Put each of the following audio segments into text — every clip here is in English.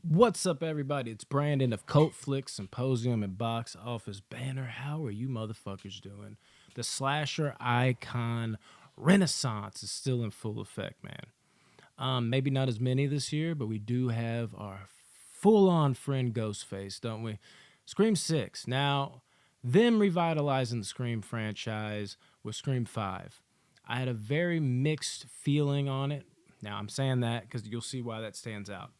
What's up, everybody? It's Brandon of Cult Flicks Symposium and Box Office Banner. How are you motherfuckers doing? The slasher icon renaissance is still in full effect, man. Maybe not as many this year, but we do have our full-on friend Ghostface, don't we? Scream 6. Now, them revitalizing the Scream franchise with Scream 5. I had a very mixed feeling on it. Now, I'm saying that because you'll see why that stands out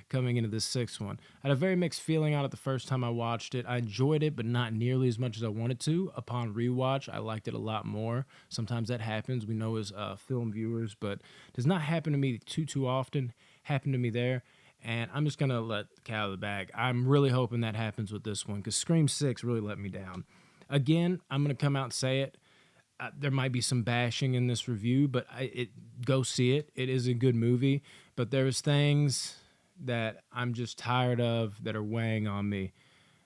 coming into this sixth one. I had a very mixed feeling on it the first time I watched it. I enjoyed it, but not nearly as much as I wanted to. Upon rewatch, I liked it a lot more. Sometimes that happens. We know as film viewers, but does not happen to me too often. Happened to me there. And I'm just gonna let the cat out of the bag. I'm really hoping that happens with this one because Scream 6 really let me down. Again, I'm gonna come out and say it. There might be some bashing in this review, but go see it. It is a good movie, but there's things that I'm just tired of that are weighing on me.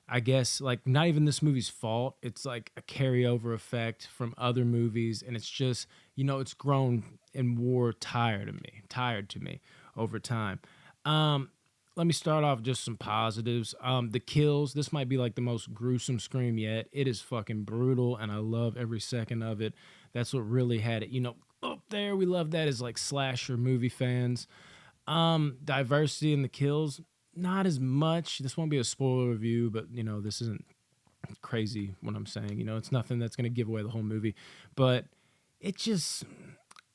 I guess like not even this movie's fault. It's like a carryover effect from other movies, and it's just it's grown and wore tired to me over time. Um, Let me start off just some positives. The kills. This might be like the most gruesome Scream yet. It is fucking brutal, and I love every second of it. That's what really had it. Up there, we love that as like slasher movie fans. Diversity in the kills, not as much. This won't be a spoiler review, but this isn't crazy what I'm saying. It's nothing that's gonna give away the whole movie, but it just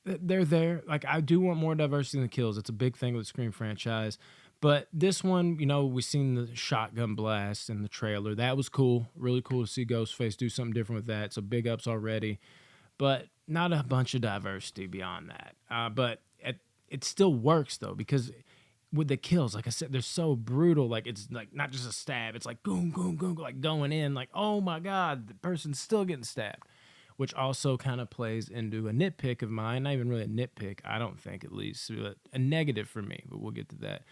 they're there. Like I do want more diversity in the kills. It's a big thing with the Scream franchise. But this one, we seen the shotgun blast in the trailer. That was cool. Really cool to see Ghostface do something different with that. So big ups already. But not a bunch of diversity beyond that. But it still works though because with the kills, like I said, they're so brutal. Like it's like not just a stab. It's like boom, boom, boom, like going in. Like oh my god, the person's still getting stabbed, which also kind of plays into a nitpick of mine. Not even really a nitpick, I don't think, at least but a negative for me. But we'll get to that.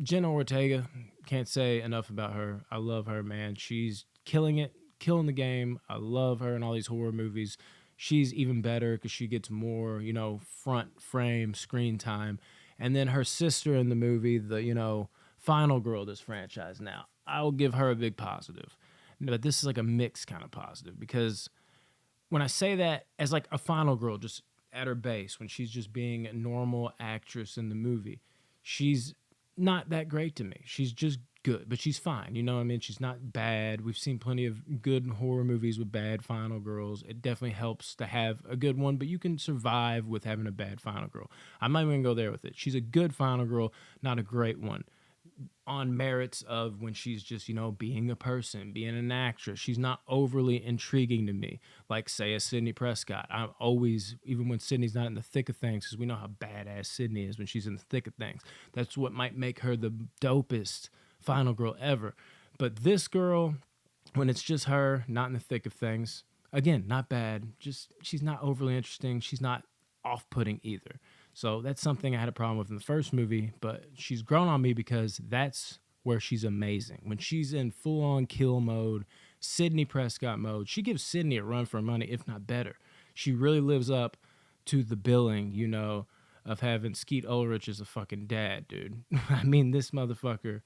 Jenna Ortega, can't say enough about her. I love her, man. She's killing it, killing the game. I love her in all these horror movies. She's even better because she gets more, front frame screen time. And then her sister in the movie, the, final girl of this franchise now, I'll give her a big positive. But this is like a mixed kind of positive because when I say that as like a final girl, just at her base, when she's just being a normal actress in the movie, she's not that great to me. She's just good, but she's fine. You know what I mean? She's not bad. We've seen plenty of good horror movies with bad final girls. It definitely helps to have a good one, but you can survive with having a bad final girl. I'm not even gonna go there with it. She's a good final girl, not a great one on merits of when she's just, being a person, being an actress. She's not overly intriguing to me, like, say, a Sydney Prescott. I'm always, even when Sydney's not in the thick of things, because we know how badass Sydney is when she's in the thick of things. That's what might make her the dopest final girl ever. But this girl, when it's just her, not in the thick of things, again, not bad. Just, she's not overly interesting. She's not off putting either. So that's something I had a problem with in the first movie, but she's grown on me because that's where she's amazing. When she's in full on kill mode, Sydney Prescott mode, she gives Sydney a run for her money, if not better. She really lives up to the billing, of having Skeet Ulrich as a fucking dad, dude. I mean, this motherfucker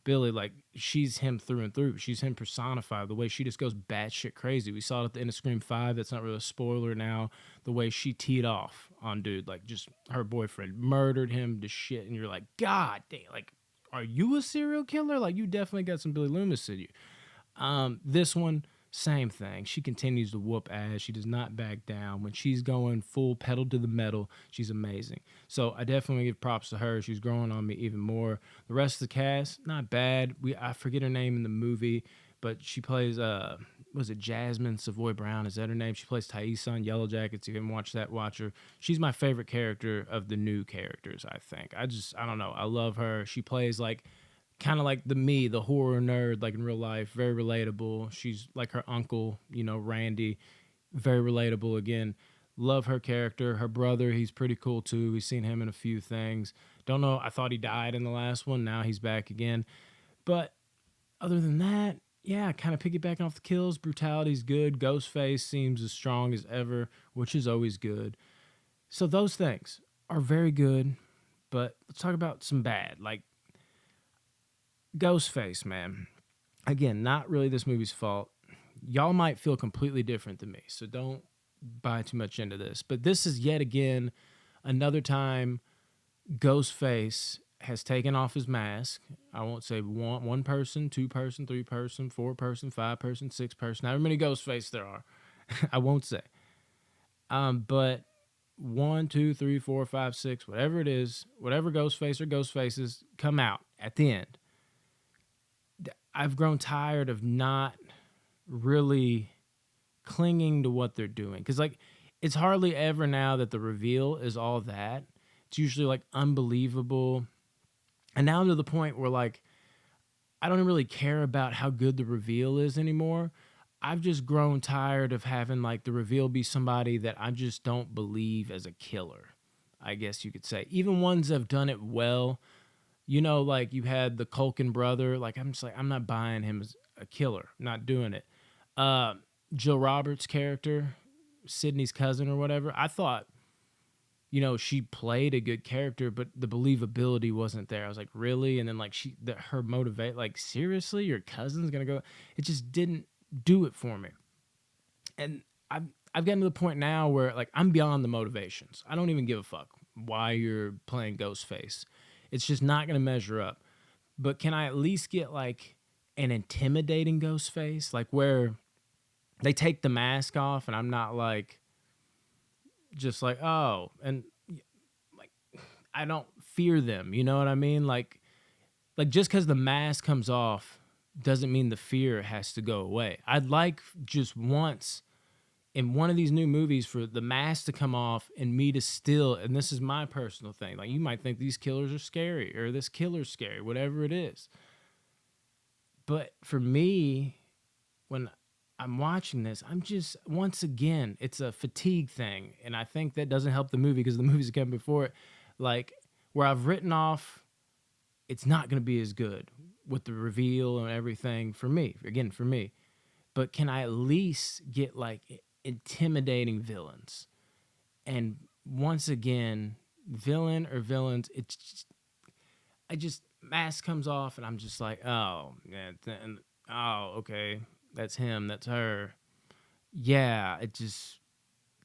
Billy, like she's him through and through. She's him personified. The way she just goes batshit crazy. We saw it at the end of Scream 5. That's not really a spoiler now. The way she teed off on dude, like just her boyfriend murdered him to shit, and you're like, God damn, like, are you a serial killer? Like, you definitely got some Billy Loomis in you. This one, same thing. She continues to whoop ass. She does not back down. When she's going full pedal to the metal, she's amazing. So I definitely give props to her. She's growing on me even more. The rest of the cast, not bad. I forget her name in the movie, but she plays was it Jasmine Savoy Brown? Is that her name? She plays Thais on Yellow Jackets. If you haven't watched that, watch her. She's my favorite character of the new characters, I think. I don't know. I love her. She plays like kind of like the horror nerd, like in real life, very relatable. She's like her uncle, Randy, very relatable again. Love her character. Her brother, he's pretty cool too. We've seen him in a few things. Don't know, I thought he died in the last one. Now he's back again. But other than that, yeah, kind of piggybacking off the kills. Brutality's good. Ghostface seems as strong as ever, which is always good. So those things are very good. But let's talk about some bad. Like, Ghostface, man. Again, not really this movie's fault. Y'all might feel completely different than me, so don't buy too much into this. But this is yet again another time Ghostface has taken off his mask. I won't say one person, two person, three person, four person, five person, six person, however many Ghostface there are. I won't say. But one, two, three, four, five, six, whatever it is, whatever Ghostface or Ghostfaces come out at the end. I've grown tired of not really clinging to what they're doing. Because, like, it's hardly ever now that the reveal is all that. It's usually, like, unbelievable. And now I'm to the point where, like, I don't really care about how good the reveal is anymore. I've just grown tired of having, like, the reveal be somebody that I just don't believe as a killer, I guess you could say. Even ones that have done it well. You know, like, you had the Culkin brother. Like, I'm just like, I'm not buying him as a killer. I'm not doing it. Jill Roberts' character, Sydney's cousin or whatever, I thought, you know, she played a good character, but the believability wasn't there. I was like, really? And then, like, her motivate, like, seriously, your cousin's gonna go? It just didn't do it for me. And I've gotten to the point now where, like, I'm beyond the motivations. I don't even give a fuck why you're playing Ghostface. It's just not gonna measure up. But can I at least get, like, an intimidating Ghostface, like, where they take the mask off and I'm not like just like, oh, and like, I don't fear them, you know what I mean? Like just because the mask comes off doesn't mean the fear has to go away. I'd like just once in one of these new movies for the mask to come off and me to still, and this is my personal thing, like, you might think these killers are scary or this killer's scary, whatever it is. But for me, when I'm watching this, I'm just, once again, it's a fatigue thing. And I think that doesn't help the movie because the movie's come before it. Like, where I've written off, it's not going to be as good with the reveal and everything for me. Again, for me. But can I at least get, like, intimidating villains? And once again, villain or villains, it's just, mask comes off and I'm just like, oh, yeah, oh, okay. That's him, that's her. Yeah, it's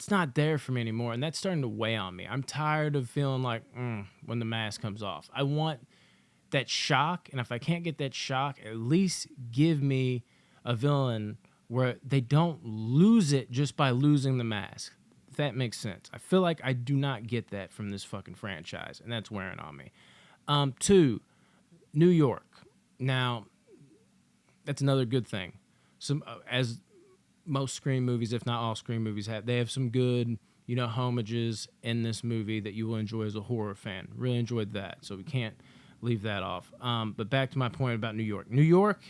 not there for me anymore. And that's starting to weigh on me. I'm tired of feeling like, when the mask comes off. I want that shock. And if I can't get that shock, at least give me a villain where they don't lose it just by losing the mask. If that makes sense. I feel like I do not get that from this fucking franchise. And that's wearing on me. 2, New York. Now, that's another good thing. Some as most Scream movies, if not all Scream movies have, they have some good, you know, homages in this movie that you will enjoy as a horror fan. Really enjoyed that, so we can't leave that off. But back to my point about New York. New York,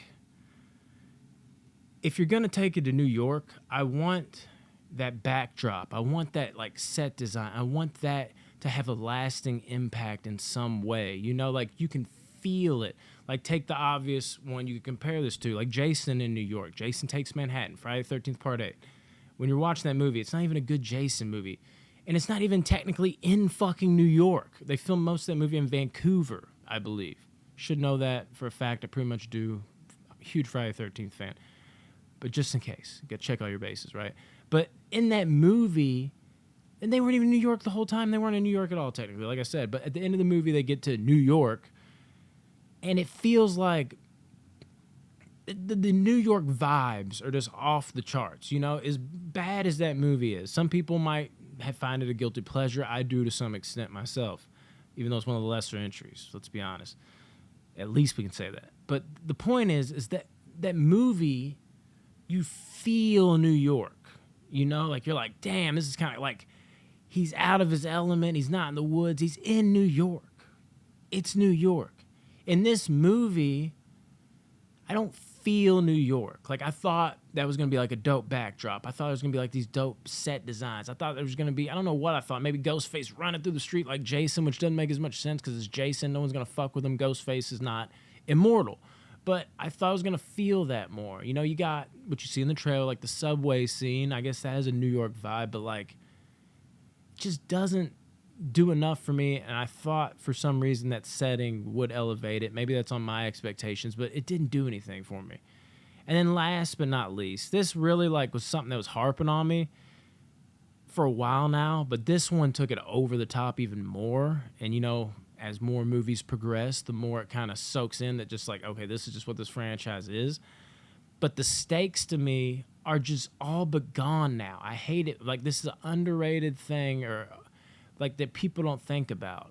if you're gonna take it to New York, I want that backdrop. I want that, like, set design. I want that to have a lasting impact in some way. You know, like, you can feel it. Like, take the obvious one you can compare this to, like Jason in New York. Jason Takes Manhattan, Friday the 13th Part 8. When you're watching that movie, it's not even a good Jason movie. And it's not even technically in fucking New York. They filmed most of that movie in Vancouver, I believe. Should know that for a fact. I pretty much do. I'm a huge Friday the 13th fan. But just in case, you gotta check all your bases, right? But in that movie, and they weren't even in New York the whole time. They weren't in New York at all, technically, like I said. But at the end of the movie, they get to New York, and it feels like the New York vibes are just off the charts. You know, as bad as that movie is, some people might find it a guilty pleasure. I do to some extent myself, even though it's one of the lesser entries. Let's be honest. At least we can say that. But the point is that that movie, you feel New York. You know, like, you're like, damn, this is kind of like, he's out of his element. He's not in the woods. He's in New York. It's New York. In this movie, I don't feel New York. Like, I thought that was going to be like a dope backdrop. I thought it was going to be like these dope set designs. I thought there was going to be, I don't know what I thought, maybe Ghostface running through the street like Jason, which doesn't make as much sense because it's Jason. No one's going to fuck with him. Ghostface is not immortal. But I thought I was going to feel that more. You know, you got what you see in the trailer, like the subway scene. I guess that has a New York vibe, but, like, just doesn't do enough for me, and I thought for some reason that setting would elevate it. Maybe that's on my expectations, but it didn't do anything for me. And then last but not least, this really like was something that was harping on me for a while now, but this one took it over the top even more. And you know, as more movies progress, the more it kind of soaks in that just like, okay, this is just what this franchise is. But the stakes to me are just all but gone now. I hate it. Like, this is an underrated thing, or like that people don't think about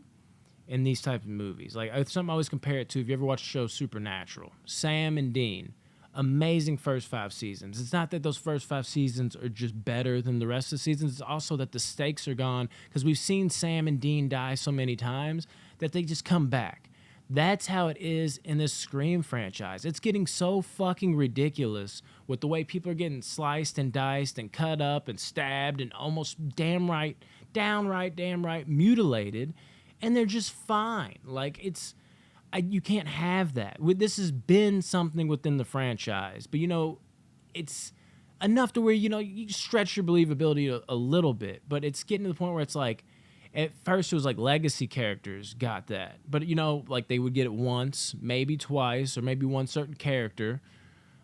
in these types of movies. Like, it's something I always compare it to. If you ever watched the show Supernatural, Sam and Dean, amazing first 5 seasons. It's not that those first 5 seasons are just better than the rest of the seasons. It's also that the stakes are gone because we've seen Sam and Dean die so many times that they just come back. That's how it is in this Scream franchise. It's getting so fucking ridiculous with the way people are getting sliced and diced and cut up and stabbed and almost downright mutilated, and they're just fine. Like, you can't have that. This has been something within the franchise, but you know, it's enough to where, you know, you stretch your believability a little bit, but it's getting to the point where it's like, at first it was like legacy characters got that, but you know, like they would get it once, maybe twice, or maybe one certain character.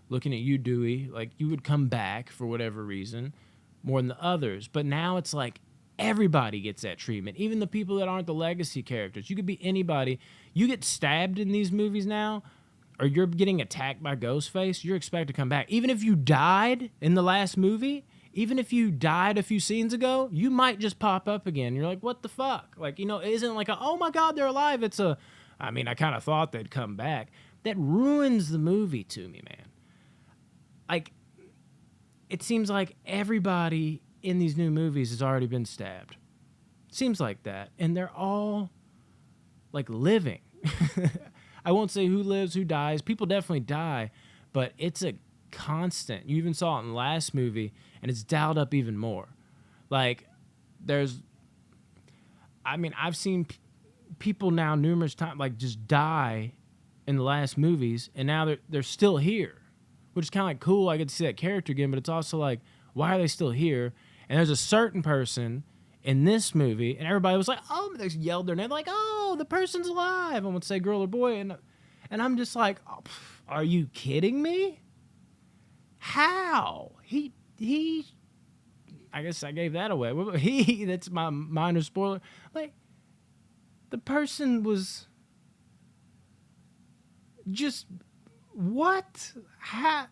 Looking at you, Dewey, like you would come back for whatever reason more than the others. But now it's like everybody gets that treatment, even the people that aren't the legacy characters. You could be anybody. You get stabbed in these movies now, or you're getting attacked by Ghostface, you're expected to come back. Even if you died in the last movie, even if you died a few scenes ago, you might just pop up again. You're like, what the fuck? Like, you know, it isn't like oh my God, they're alive. It's I mean, I kind of thought they'd come back. That ruins the movie to me, man. Like, it seems like everybody in these new movies has already been stabbed. Seems like that. And they're all, like, living. I won't say who lives, who dies. People definitely die, but it's a constant. You even saw it in the last movie, and it's dialed up even more. Like, I've seen people now numerous times, like, just die in the last movies, and now they're still here, which is kind of like cool. I get to see that character again, but it's also like, why are they still here? And there's a certain person in this movie, and everybody was like, oh, they yelled their name, like, oh, the person's alive. I would say girl or boy, and I'm just like, oh, are you kidding me? How? He I guess I gave that away. That's my minor spoiler. Like, the person was just, what? How?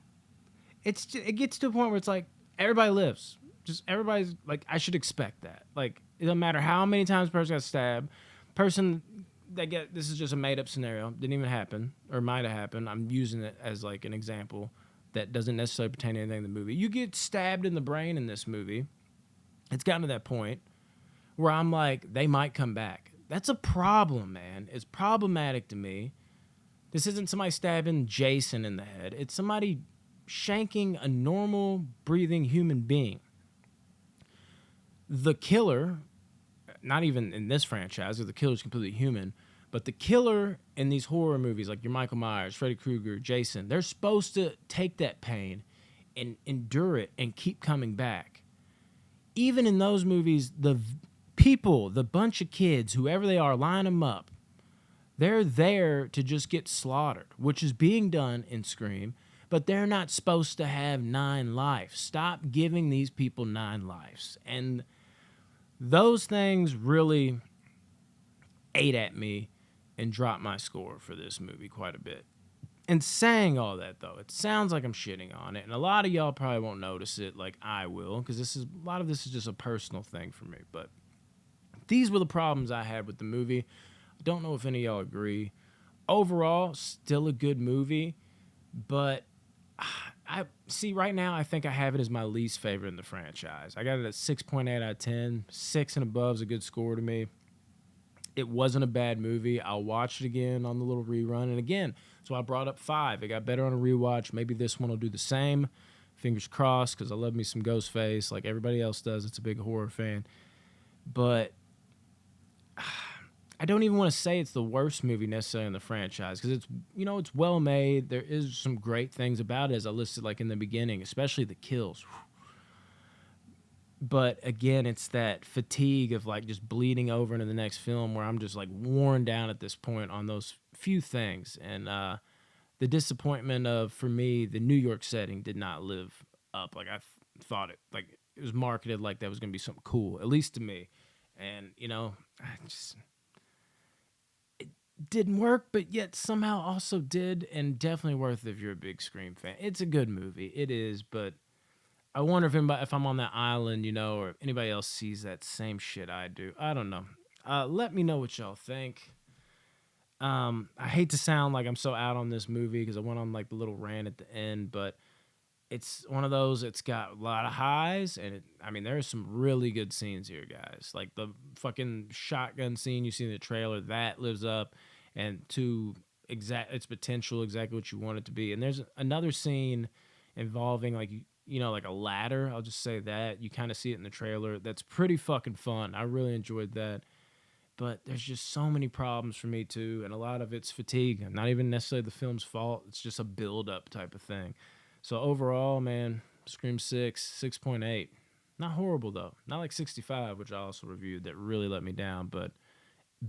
It gets to a point where it's like, everybody lives. Just everybody's like, I should expect that. Like, it doesn't matter how many times the person got stabbed. This is just a made up scenario. Didn't even happen, or might have happened. I'm using it as like an example that doesn't necessarily pertain to anything in the movie. You get stabbed in the brain in this movie. It's gotten to that point where I'm like, they might come back. That's a problem, man. It's problematic to me. This isn't somebody stabbing Jason in the head. It's somebody shanking a normal, breathing human being. The killer, not even in this franchise, the killer's completely human, but the killer in these horror movies, like your Michael Myers, Freddy Krueger, Jason, they're supposed to take that pain and endure it and keep coming back. Even in those movies, the people, the bunch of kids, whoever they are, line them up. They're there to just get slaughtered, which is being done in Scream, but they're not supposed to have 9 lives. Stop giving these people 9 lives. And those things really ate at me and dropped my score for this movie quite a bit. And saying all that, though, it sounds like I'm shitting on it, and a lot of y'all probably won't notice it like I will, because a lot of this is just a personal thing for me. But these were the problems I had with the movie. I don't know if any of y'all agree. Overall, still a good movie, but I see right now I think I have it as my least favorite in the franchise. I got it at 6.8 out of 10. 6 and above is a good score to me. It wasn't a bad movie. I'll watch it again on the little rerun. And again, so I brought up 5. It got better on a rewatch. Maybe this one will do the same. Fingers crossed, because I love me some Ghostface like everybody else does. It's a big horror fan. But I don't even want to say it's the worst movie necessarily in the franchise, because it's, you know, it's well made. There is some great things about it, as I listed like in the beginning, especially the kills. But again, it's that fatigue of like just bleeding over into the next film where I'm just like worn down at this point on those few things. And the disappointment of, for me, the New York setting did not live up like I thought it. Like it was marketed like that was going to be something cool, at least to me. And I just didn't work, but yet somehow also did, and definitely worth it if you're a big Scream fan. It's a good movie, it is, but I wonder if I'm on that island, or if anybody else sees that same shit I do. I don't know. Let me know what y'all think. I hate to sound like I'm so out on this movie because I went on like the little rant at the end, but it's one of those. It's got a lot of highs, and there's some really good scenes here, guys. Like the fucking shotgun scene you see in the trailer that lives up, and to its potential, exactly what you want it to be. And there's another scene involving like like a ladder. I'll just say that you kind of see it in the trailer. That's pretty fucking fun. I really enjoyed that. But there's just so many problems for me too, and a lot of it's fatigue. Not even necessarily the film's fault. It's just a build up type of thing. So overall, man, Scream 6, 6.8. Not horrible though. Not like 65, which I also reviewed, that really let me down. But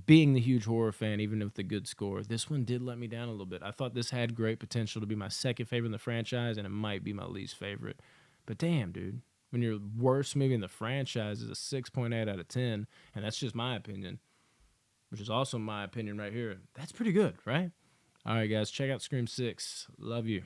being the huge horror fan, even with the good score, this one did let me down a little bit. I thought this had great potential to be my second favorite in the franchise, and it might be my least favorite. But damn, dude, when your worst movie in the franchise is a 6.8 out of 10, and that's just my opinion, which is also my opinion right here, that's pretty good, right? All right, guys, check out Scream 6. Love you.